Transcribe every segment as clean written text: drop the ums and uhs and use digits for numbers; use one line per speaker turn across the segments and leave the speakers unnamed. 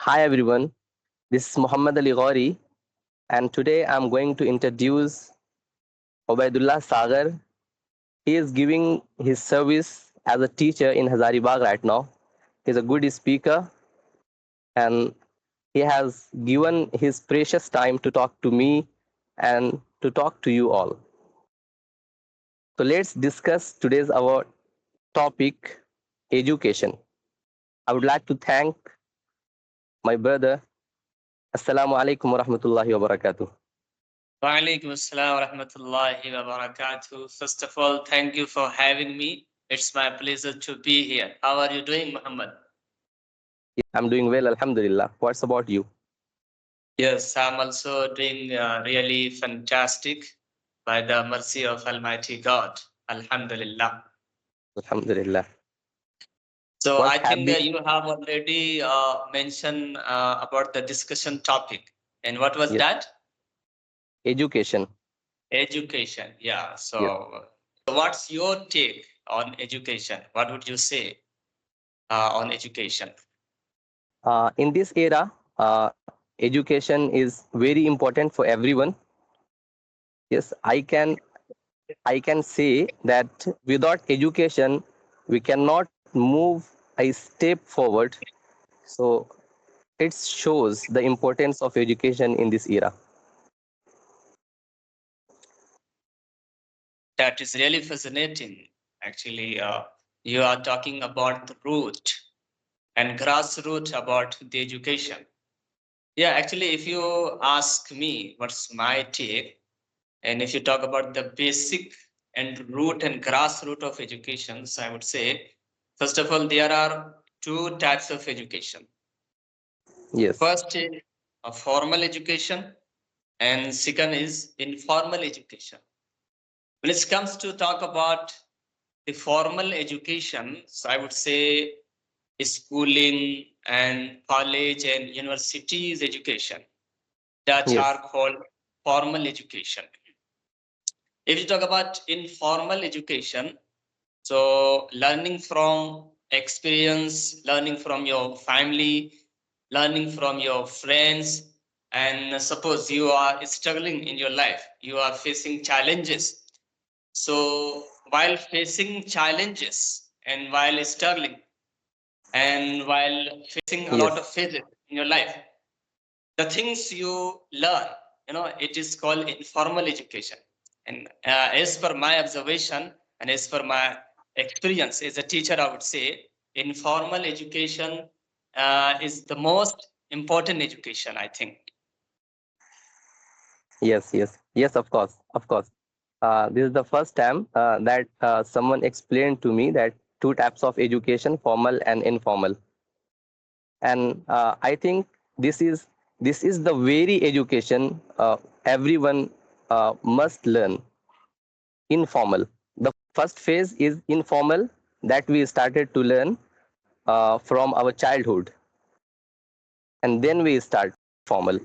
Hi everyone, this is Muhammad Ali Ghori, and today I'm going to introduce Obaidullah Sagar. He is giving his service as a teacher in Hazaribagh right now. He's a good speaker and he has given his precious time to talk to me and to talk to you all. So let's discuss today's our topic education. I would like to thank my brother. Assalamu alaikum wa rahmatullahi wa barakatuh.
Wa alaikum assalam wa rahmatullahi wa barakatuh. First of all, thank you for having me. It's my pleasure to be here. How are you doing, Muhammad?
I'm doing well, alhamdulillah. What's about you?
Yes, I'm also doing really fantastic by the mercy of Almighty God. Alhamdulillah.
Alhamdulillah.
So
What
I
have
think
been
you have already mentioned about the discussion topic. And what was
yes,
that?
education.
Education. Yeah.
Yes.
So what's your take on education? What would you say on education?
In this era, education is very important for everyone. Yes, I can say that without education, we cannot move a step forward. So it shows the importance of education in this era.
That is really fascinating. Actually, you are talking about the root and grassroots about the education. Yeah, actually, if you ask me what's my take, and if you talk about the basic and root and grassroots of education, so I would say, first of all, there are two types of education.
Yes.
First is a formal education, and second is informal education. When it comes to talk about the formal education, so I would say schooling and college and universities education that
Yes.
are called formal education. If you talk about informal education, so learning from experience, learning from your family, learning from your friends, and suppose you are struggling in your life, you are facing challenges. So while facing challenges and while struggling and while facing a lot
Yes.
of phases in your life, the things you learn, it is called informal education. And as per my observation and as per my experience as a teacher, I would say informal education is the most important education, I think.
Yes. Yes. Yes. Of course. Of course. This is the first time that someone explained to me that two types of education, formal and informal. And I think this is this is the very education everyone must learn. Informal. The first phase is informal that we started to learn from our childhood, and then we start formal.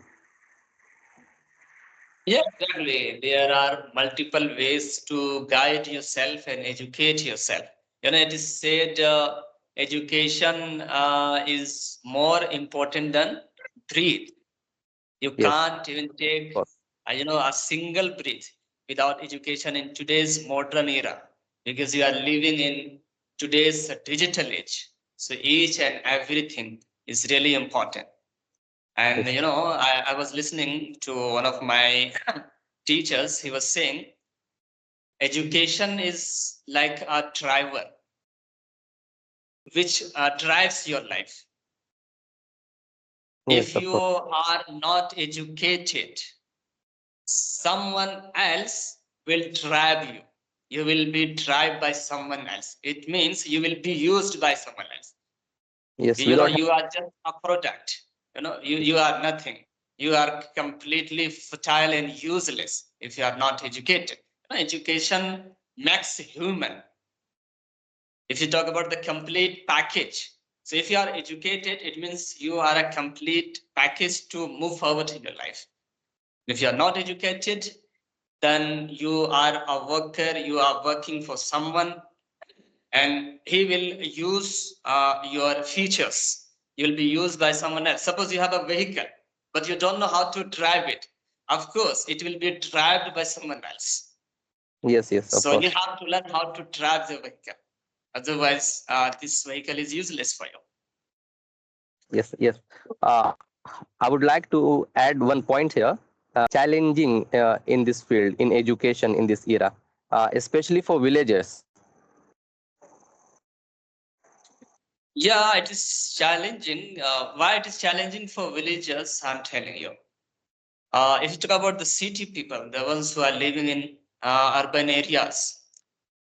Yeah, exactly. There are multiple ways to guide yourself and educate yourself. It is said education is more important than breathe. You
Yes,
can't even take,
of course.
a single breath without education in today's modern era, because you are living in today's digital age. So each and everything is really important. And
Yes,
I was listening to one of my teachers. He was saying education is like a driver which drives your life.
yes,
If
of
you
course.
are not educated, someone else will drive you. You will be driven by someone else. It means you will be used by someone else.
Yes, without
You are just a product. You are nothing. You are completely futile and useless if you are not educated. Education makes human. If you talk about the complete package, so if you are educated, it means you are a complete package to move forward in your life. If you are not educated, then you are a worker, you are working for someone, and he will use your features. you'll be used by someone else. Suppose you have a vehicle, but you don't know how to drive it. Of course, it will be driven by someone else.
Yes, of
So
course.
you have to learn how to drive the vehicle. Otherwise, this vehicle is useless for you.
Yes. I would like to add one point here. Challenging in this field, in education, in this era, especially for villagers.
Yeah, it is challenging. Why it is challenging for villagers? I'm telling you. If you talk about the city people, the ones who are living in urban areas,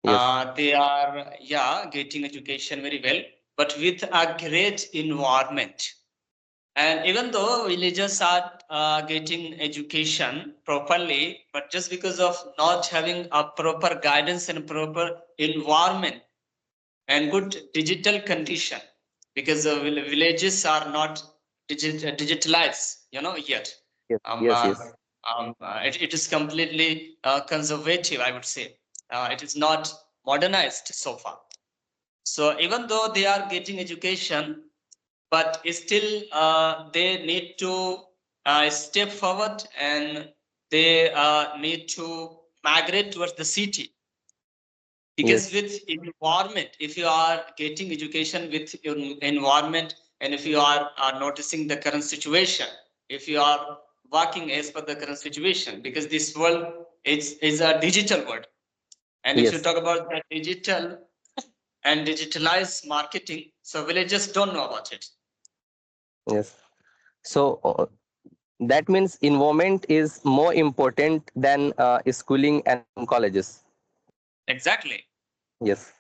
Yes.
they are getting education very well, but with a great environment. And even though villagers are getting education properly, but just because of not having a proper guidance and proper environment and good digital condition, because the villages are not digitalized, yet.
Yes.
Um,
Yes.
uh,
Yes.
it is completely conservative, I would say. It is not modernized so far. So even though they are getting education, but still they need to step forward, and they need to migrate towards the city. Because
Yes.
with environment, if you are getting education with your environment, and if you are noticing the current situation, if you are working as per the current situation, because this world is a digital world. And if you
Yes.
talk about the digital and digitalized marketing, so villagers don't know about it.
Yes. So that means environment is more important than schooling and colleges.
Exactly.
Yes.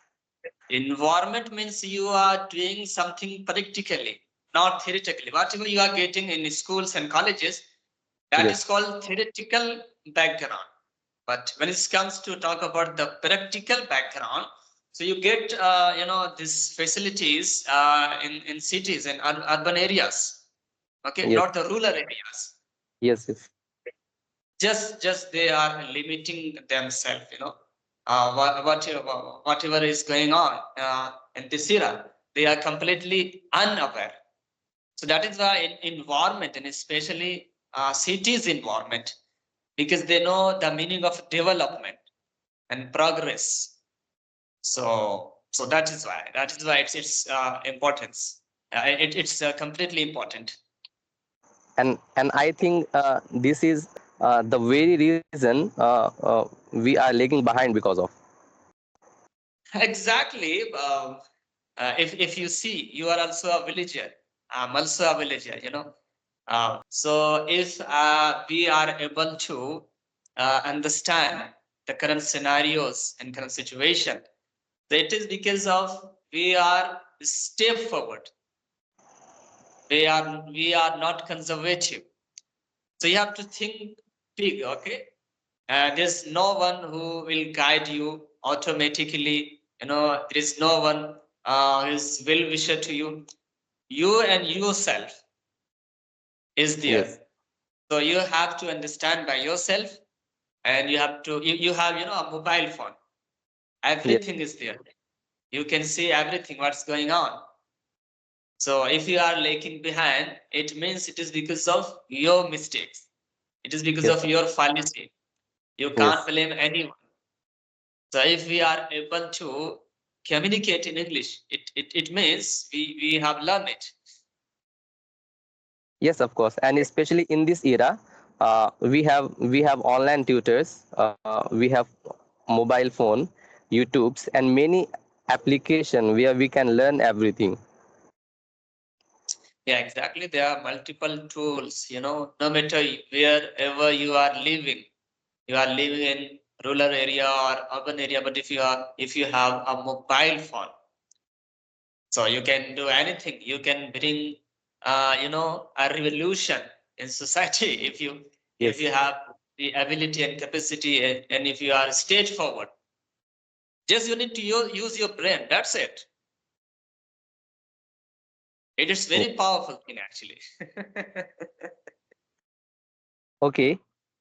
Environment means you are doing something practically, not theoretically. Whatever you are getting in schools and colleges, that is
Yes.
called theoretical background. But when it comes to talk about the practical background, so you get these facilities in cities and urban areas. Okay,
Yes.
not the rural areas.
Yes. Yes.
Just they are limiting themselves, whatever is going on in this era, they are completely unaware. So that is why in environment, and especially cities environment, because they know the meaning of development and progress. So that is why it's importance. It's completely important.
And I think this is the very reason we are lagging behind because of.
Exactly. If you see, you are also a villager. I'm also a villager, So if we are able to understand the current scenarios and current situation, that is because of we are step forward. We are not conservative. So you have to think big, okay? There's no one who will guide you automatically. There is no one who is well wisher to you. You and yourself is there.
Yes.
So you have to understand by yourself, and you have to you have a mobile phone.
Yes.
Everything is there. You can see everything what's going on. So if you are lagging behind, it means it is because of your mistakes. It is because
Yes.
of your fallacy. You can't
Yes.
blame anyone. So if we are able to communicate in English, it means we have learned it.
Yes, of course, and especially in this era, we have online tutors, we have mobile phone, YouTubes, and many application where we can learn everything.
Yeah, exactly. There are multiple tools, no matter wherever you are living in rural area or urban area, but if you have a mobile phone, so you can do anything. You can bring a revolution in society if you
Yes.
have the ability and capacity, and if you are stage forward. Just you need to use your brain. That's it. It is
Mm.
very powerful thing actually.
Okay.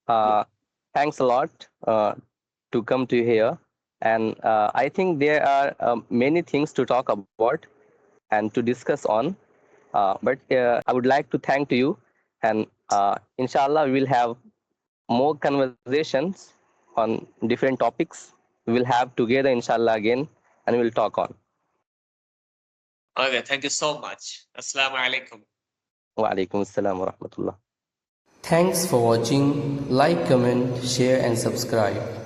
Uh, Thanks a lot to come to here, and I think there are many things to talk about and to discuss on. But I would like to thank to you, and inshallah, we will have more conversations on different topics. We will have together, inshallah, again, and we will talk on.
Okay, thank you so much. Assalamu alaikum.
Wa alaikum assalam wa rahmatullah.
Thanks for watching. Like, comment, share and subscribe.